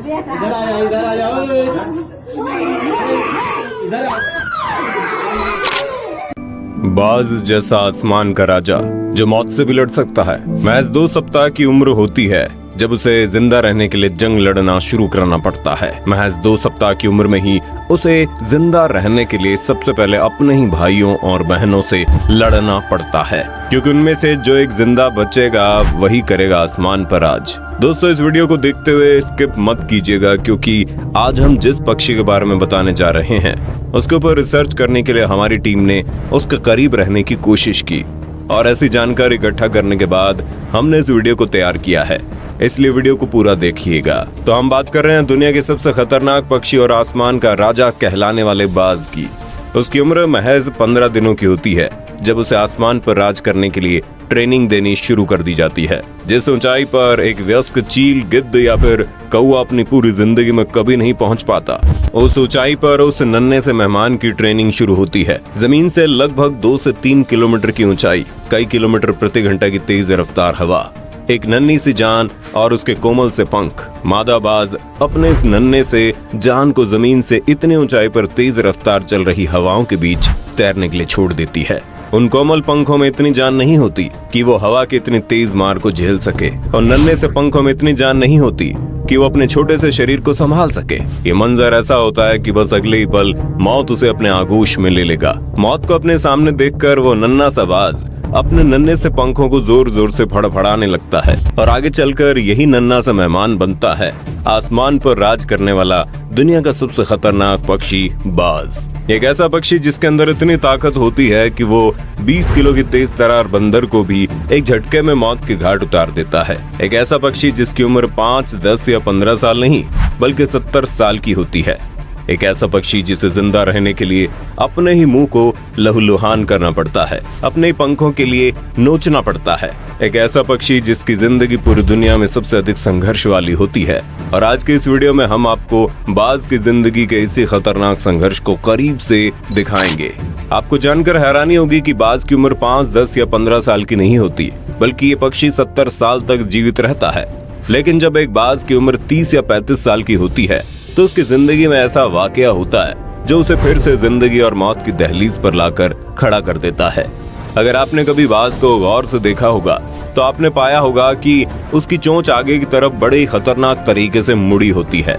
इधर आ जा, इधर आ जा, ओए। इधर आ। बाज जैसा आसमान का राजा जो मौत से भी लड़ सकता है। महज 2 सप्ताह की उम्र होती है जब उसे जिंदा रहने के लिए जंग लड़ना शुरू करना पड़ता है। महज 2 सप्ताह की उम्र में ही उसे जिंदा रहने के लिए सबसे पहले अपने ही भाइयों और बहनों से लड़ना पड़ता है, क्योंकि उनमें से जो एक जिंदा बचेगा वही करेगा आसमान पर राज। दोस्तों, इस वीडियो को देखते हुए स्किप मत कीजिएगा, क्योंकि आज हम जिस पक्षी के बारे में बताने जा रहे हैं उसके ऊपर रिसर्च करने के लिए हमारी टीम ने उसके करीब रहने की कोशिश की और ऐसी जानकारी इकट्ठा करने के बाद हमने इस वीडियो को तैयार किया है, इसलिए वीडियो को पूरा देखिएगा। तो हम बात कर रहे हैं दुनिया के सबसे खतरनाक पक्षी और आसमान का राजा कहलाने वाले बाज की। उसकी उम्र महज 15 दिनों की होती है जब उसे आसमान पर राज करने के लिए ट्रेनिंग देनी शुरू कर दी जाती है। जिस ऊंचाई पर एक वयस्क चील, गिद्ध या फिर कौवा अपनी पूरी जिंदगी में कभी नहीं पहुंच पाता, उस ऊंचाई पर उस नन्हे से मेहमान की ट्रेनिंग शुरू होती है। जमीन से लगभग 2 से 3 किलोमीटर की ऊंचाई, कई किलोमीटर प्रति घंटा की तेज रफ्तार हवा, एक नन्ही सी जान और उसके कोमल से पंख। मादा बाज अपने इस नन्हे से जान को जमीन से इतनी ऊंचाई पर तेज रफ्तार चल रही हवाओं के बीच तैरने के लिए छोड़ देती है। उन कोमल पंखों में इतनी जान नहीं होती कि वो हवा की इतनी तेज मार को झेल सके, और नन्हे से पंखों में इतनी जान नहीं होती कि वो अपने छोटे से शरीर को संभाल सके। ये मंजर ऐसा होता है कि बस अगले ही पल मौत उसे अपने आगोश में ले लेगा। मौत को अपने सामने देखकर वो नन्हा सा बाज अपने नन्हे से पंखों को जोर जोर से फड़फड़ाने लगता है और आगे चलकर यही नन्हा सा मेहमान बनता है आसमान पर राज करने वाला दुनिया का सबसे खतरनाक पक्षी बाज। एक ऐसा पक्षी जिसके अंदर इतनी ताकत होती है कि वो 20 किलो की तेज तरार बंदर को भी एक झटके में मौत के घाट उतार देता है। एक ऐसा पक्षी जिसकी उम्र 5, 10 या 15 साल नहीं बल्कि 70 साल की होती है। एक ऐसा पक्षी जिसे जिंदा रहने के लिए अपने ही मुंह को लहूलुहान करना पड़ता है, अपने ही पंखों के लिए नोचना पड़ता है। एक ऐसा पक्षी जिसकी जिंदगी पूरी दुनिया में सबसे अधिक संघर्ष वाली होती है। और आज के इस वीडियो में हम आपको बाज की जिंदगी के इसी खतरनाक संघर्ष को करीब से दिखाएंगे। आपको जानकर हैरानी होगी कि बाज की उम्र 5, 10 या 15 साल की नहीं होती, बल्कि ये पक्षी 70 साल तक जीवित रहता है। लेकिन जब एक बाज की उम्र 30 या 35 साल की होती है तो उसकी जिंदगी में ऐसा वाकया होता है जो उसे फिर से जिंदगी और मौत की दहलीज पर लाकर खड़ा कर देता है। अगर आपने कभी बाज को गौर से देखा होगा तो आपने पाया होगा कि उसकी चोंच आगे की तरफ बड़े ही खतरनाक तरीके से मुड़ी होती है।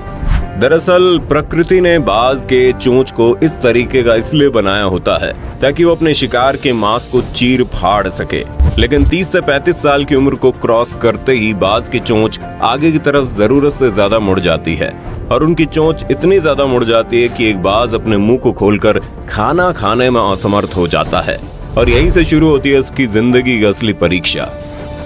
दरअसल प्रकृति ने बाज के चोंच को इस तरीके का इसलिए बनाया होता है ताकि वो अपने शिकार के मांस को चीर फाड़ सके। लेकिन 30 से 35 साल की उम्र को क्रॉस करते ही बाज की चोंच आगे की तरफ जरूरत से ज्यादा मुड़ जाती है और उनकी चोंच इतनी ज्यादा मुड़ जाती है कि एक बाज अपने मुंह को खोलकर खाना खाने में असमर्थ हो जाता है। और यहीं से शुरू होती है उसकी जिंदगी की असली परीक्षा।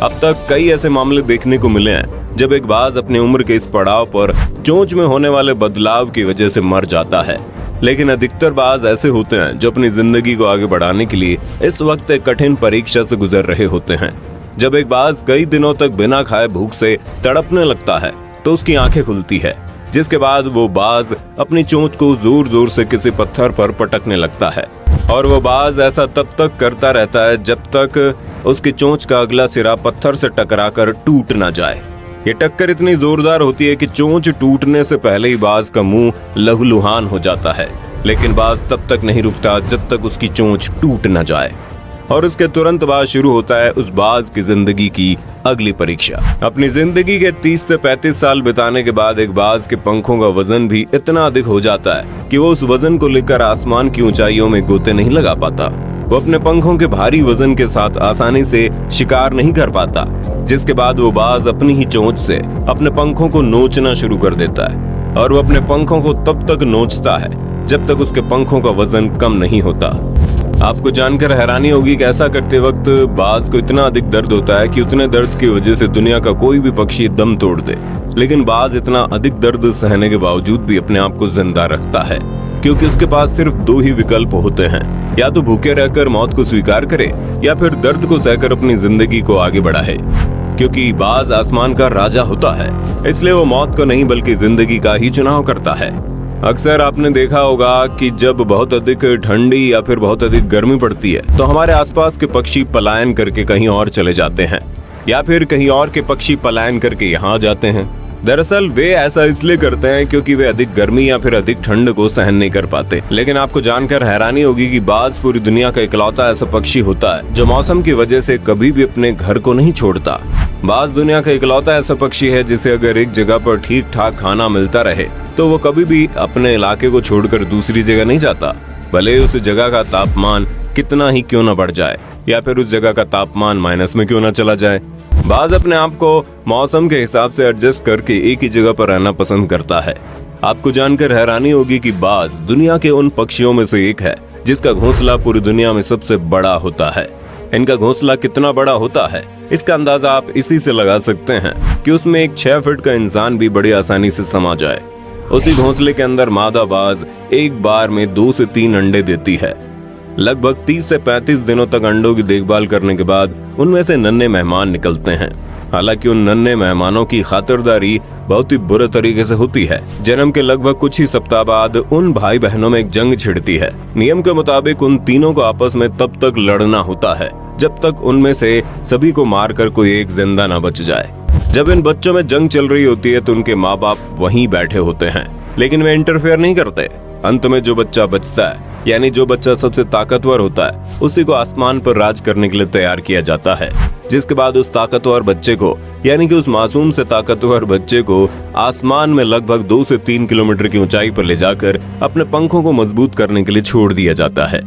अब तक कई ऐसे मामले देखने को मिले हैं जब एक बाज अपनी उम्र के इस पड़ाव पर चोंच में होने वाले बदलाव की वजह से मर जाता है। लेकिन अधिकतर बाज ऐसे होते हैं जो अपनी जिंदगी को आगे बढ़ाने के लिए इस वक्त एक कठिन परीक्षा से गुजर रहे होते हैं। जब एक बाज कई दिनों तक बिना खाए भूख से तड़पने लगता है तो उसकी आंखें खुलती है, जिसके बाद वो बाज अपनी चोंच को जोर जोर से किसी पत्थर पर पटकने लगता है। और वो बाज ऐसा तब तक करता रहता है जब तक उसकी चोंच का अगला सिरा पत्थर से टकराकर टूट ना जाए। ये टक्कर इतनी जोरदार होती है कि चोंच टूटने से पहले ही बाज का मुंह लहूलुहान हो जाता है। लेकिन बाज तब तक नहीं रुकता जब तक उसकी चोंच टूट न जाए। और उसके तुरंत बाद शुरू होता है उस बाज की जिंदगी की अगली परीक्षा। अपनी जिंदगी के 30 से 35 साल बिताने के बाद एक बाज के पंखों का वजन भी इतना अधिक हो जाता है कि वो उस वजन को लेकर आसमान की ऊंचाइयों में गोते नहीं लगा पाता। वो अपने पंखों के भारी वजन के साथ आसानी से शिकार नहीं कर पाता, जिसके बाद वो बाज अपनी ही चोंच से अपने पंखों को नोचना शुरू कर देता है। और वो अपने पंखों को तब तक नोचता है जब तक उसके पंखों का वजन कम नहीं होता। आपको जानकर हैरानी होगी कि ऐसा करते वक्त बाज को इतना अधिक दर्द होता है कि उतने दर्द की वजह से दुनिया का कोई भी पक्षी दम तोड़ दे। लेकिन बाज इतना अधिक दर्द सहने के बावजूद भी अपने आप को जिंदा रखता है, क्योंकि उसके पास सिर्फ 2 ही विकल्प होते हैं, या तो भूखे रहकर मौत को स्वीकार करे या फिर दर्द को सहकर अपनी जिंदगी को आगे बढ़ाए। क्योंकि बाज आसमान का राजा होता है, इसलिए वो मौत को नहीं बल्कि जिंदगी का ही चुनाव करता है। अक्सर आपने देखा होगा कि जब बहुत अधिक ठंडी या फिर बहुत अधिक गर्मी पड़ती है तो हमारे आसपास के पक्षी पलायन करके कहीं और चले जाते हैं, या फिर कहीं और के पक्षी पलायन करके यहाँ आ जाते हैं। दरअसल वे ऐसा इसलिए करते हैं क्योंकि वे अधिक गर्मी या फिर अधिक ठंड को सहन नहीं कर पाते। लेकिन आपको जानकर हैरानी होगी कि बाज पूरी दुनिया का इकलौता ऐसा पक्षी होता है जो मौसम की वजह से कभी भी अपने घर को नहीं छोड़ता। बाज दुनिया का इकलौता ऐसा पक्षी है जिसे अगर एक जगह पर ठीक ठाक खाना मिलता रहे तो वो कभी भी अपने इलाके को छोड़कर दूसरी जगह नहीं जाता, भले उस जगह का तापमान कितना ही क्यों न बढ़ जाए या फिर उस जगह का तापमान माइनस में क्यों न चला जाए। बाज अपने आप को मौसम के हिसाब से एडजस्ट करके एक ही जगह पर रहना पसंद करता है। आपको जानकर हैरानी होगी कि बाज दुनिया के उन पक्षियों में से एक है जिसका घोंसला पूरी दुनिया में सबसे बड़ा होता है। इनका घोंसला कितना बड़ा होता है इसका अंदाजा आप इसी से लगा सकते हैं कि उसमें एक 6 फीट का इंसान भी बड़ी आसानी से समा जाए। उसी घोंसले के अंदर मादा बाज एक बार में 2 से 3 अंडे देती है। लगभग 30 से 35 दिनों तक अंडों की देखभाल करने के बाद उनमें से नन्हे मेहमान निकलते हैं। हालांकि उन नन्हे मेहमानों की खातिरदारी बहुत ही बुरे तरीके से होती है। जन्म के लगभग कुछ ही सप्ताह बाद उन भाई बहनों में एक जंग छिड़ती है। नियम के मुताबिक उन तीनों को आपस में तब तक लड़ना होता है जब तक उनमें से सभी को मारकर कोई एक जिंदा न बच जाए। जब इन बच्चों में जंग चल रही होती है तो उनके माँ बाप वहीं बैठे होते हैं, लेकिन वे इंटरफेयर नहीं करते। अंत में जो बच्चा बचता है, यानी जो बच्चा सबसे ताकतवर होता है, उसी को आसमान पर राज करने के लिए तैयार किया जाता है। जिसके बाद उस ताकतवर बच्चे को, यानी कि उस मासूम से ताकतवर बच्चे को आसमान में लगभग 2 से 3 किलोमीटर की ऊंचाई पर ले जाकर अपने पंखों को मजबूत करने के लिए छोड़ दिया जाता है।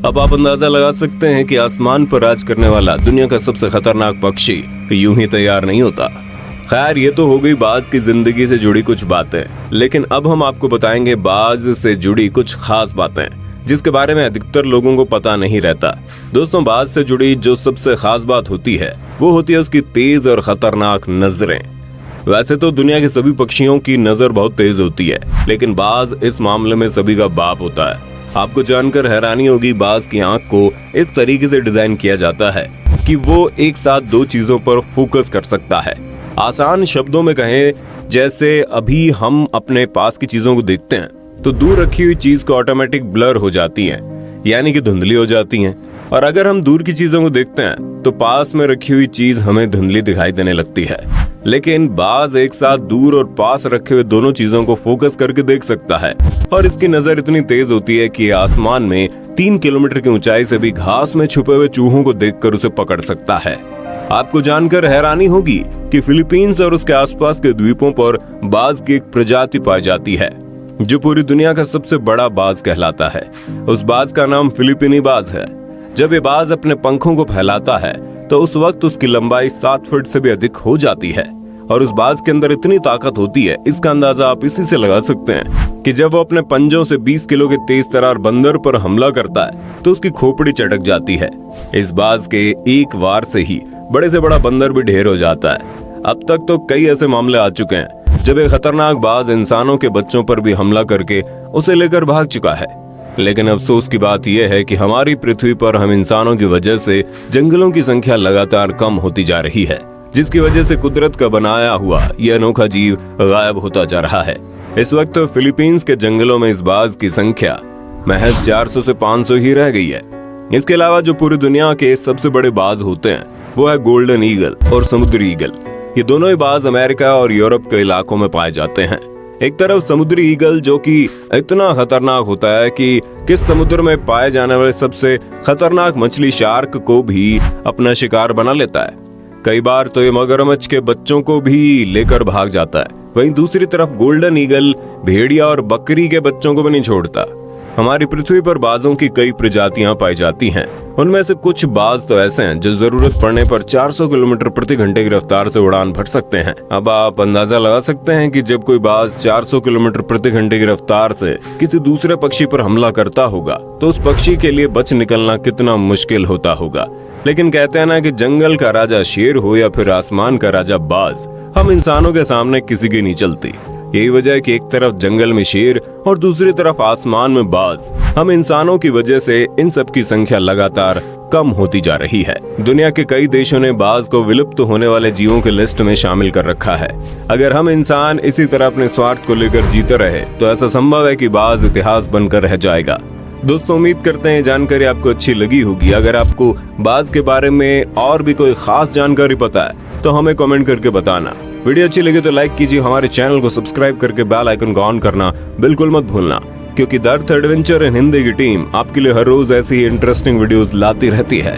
अब आप अंदाजा लगा सकते हैं कि आसमान पर राज करने वाला दुनिया का सबसे खतरनाक पक्षी यूं ही तैयार नहीं होता। खैर, ये तो हो गई बाज की जिंदगी से जुड़ी कुछ बातें, लेकिन अब हम आपको बताएंगे बाज से जुड़ी कुछ खास बातें जिसके बारे में अधिकतर लोगों को पता नहीं रहता। दोस्तों, बाज से जुड़ी जो सबसे खास बात होती है वो होती है उसकी तेज और खतरनाक नजरें। वैसे तो दुनिया के सभी पक्षियों की नजर बहुत तेज होती है, लेकिन बाज इस मामले में सभी का बाप होता है। आपको जानकर हैरानी होगी, बाज की आंख को इस तरीके से डिजाइन किया जाता है कि वो एक साथ 2 चीजों पर फोकस कर सकता है। आसान शब्दों में कहें, जैसे अभी हम अपने पास की चीजों को देखते हैं तो दूर रखी हुई चीज को ऑटोमेटिक ब्लर हो जाती है, यानी कि धुंधली हो जाती हैं। और अगर हम दूर की चीजों को देखते हैं तो पास में रखी हुई चीज हमें धुंधली दिखाई देने लगती है। लेकिन बाज एक साथ दूर और पास रखे हुए दोनों चीजों को फोकस करके देख सकता है और इसकी नजर इतनी तेज होती है कि आसमान में 3 किलोमीटर की ऊंचाई से भी घास में छुपे हुए चूहों को देखकर उसे पकड़ सकता है। आपको जानकर हैरानी होगी कि फिलीपींस और उसके आसपास के द्वीपों पर बाज की एक प्रजाति पाई जाती है जो पूरी दुनिया का सबसे बड़ा बाज कहलाता है। उस बाज का नाम फिलिपीनी बाज है। जब ये बाज अपने पंखों को फैलाता है तो उस वक्त उसकी लंबाई 7 फीट से भी अधिक हो जाती है और उस बाज के अंदर इतनी ताकत होती है, इसका अंदाजा आप इसी से लगा सकते हैं कि जब वो अपने पंजों से 20 किलो के तेज तरार बंदर पर हमला करता है तो उसकी खोपड़ी चटक जाती है। इस बाज के एक वार से ही बड़े से बड़ा बंदर भी ढेर हो जाता है। अब तक तो कई ऐसे मामले आ चुके हैं जब एक खतरनाक बाज इंसानों के बच्चों पर भी हमला करके उसे लेकर भाग चुका है। लेकिन अफसोस की बात यह है कि हमारी पृथ्वी पर हम इंसानों की वजह से जंगलों की संख्या लगातार कम होती जा रही है, जिसकी वजह से कुदरत का बनाया हुआ यह अनोखा जीव गायब होता जा रहा है। इस वक्त फिलीपींस के जंगलों में इस बाज की संख्या महज 400 से 500 ही रह गई है। इसके अलावा जो पूरी दुनिया के सबसे बड़े बाज होते हैं वो है गोल्डन ईगल और समुद्री ईगल। ये दोनों ही बाज अमेरिका और यूरोप के इलाकों में पाए जाते हैं। एक तरफ समुद्री ईगल जो कि इतना खतरनाक होता है कि किस समुद्र में पाए जाने वाले सबसे खतरनाक मछली शार्क को भी अपना शिकार बना लेता है। कई बार तो ये मगरमच्छ के बच्चों को भी लेकर भाग जाता है। वहीं दूसरी तरफ गोल्डन ईगल भेड़िया और बकरी के बच्चों को भी नहीं छोड़ता। हमारी पृथ्वी पर बाजों की कई प्रजातियां पाई जाती हैं। उनमें से कुछ बाज तो ऐसे हैं जो जरूरत पड़ने पर 400 किलोमीटर प्रति घंटे की रफ्तार से उड़ान भर सकते हैं। अब आप अंदाजा लगा सकते हैं कि जब कोई बाज 400 किलोमीटर प्रति घंटे की रफ्तार से किसी दूसरे पक्षी पर हमला करता होगा तो उस पक्षी के लिए बच निकलना कितना मुश्किल होता होगा। लेकिन कहते हैं ना कि जंगल का राजा शेर हो या फिर आसमान का राजा बाज, हम इंसानों के सामने किसी की नहीं चलती। यही वजह है कि एक तरफ जंगल में शेर और दूसरी तरफ आसमान में बाज। हम इंसानों की वजह से इन सब की संख्या लगातार कम होती जा रही है। दुनिया के कई देशों ने बाज को विलुप्त होने वाले जीवों के लिस्ट में शामिल कर रखा है। अगर हम इंसान इसी तरह अपने स्वार्थ को लेकर जीते रहे तो ऐसा संभव है कि बाज इतिहास बनकर रह जाएगा। दोस्तों, उम्मीद करते हैं जानकारी आपको अच्छी लगी होगी। अगर आपको बाज के बारे में और भी कोई खास जानकारी पता है तो हमें कमेंट करके बताना। वीडियो अच्छी लगी तो लाइक कीजिए, हमारे चैनल को सब्सक्राइब करके बेल आइकन को ऑन करना बिल्कुल मत भूलना, क्योंकि दर्द एडवेंचर इन हिंदी की टीम आपके लिए हर रोज ऐसी ही इंटरेस्टिंग वीडियोस लाती रहती है।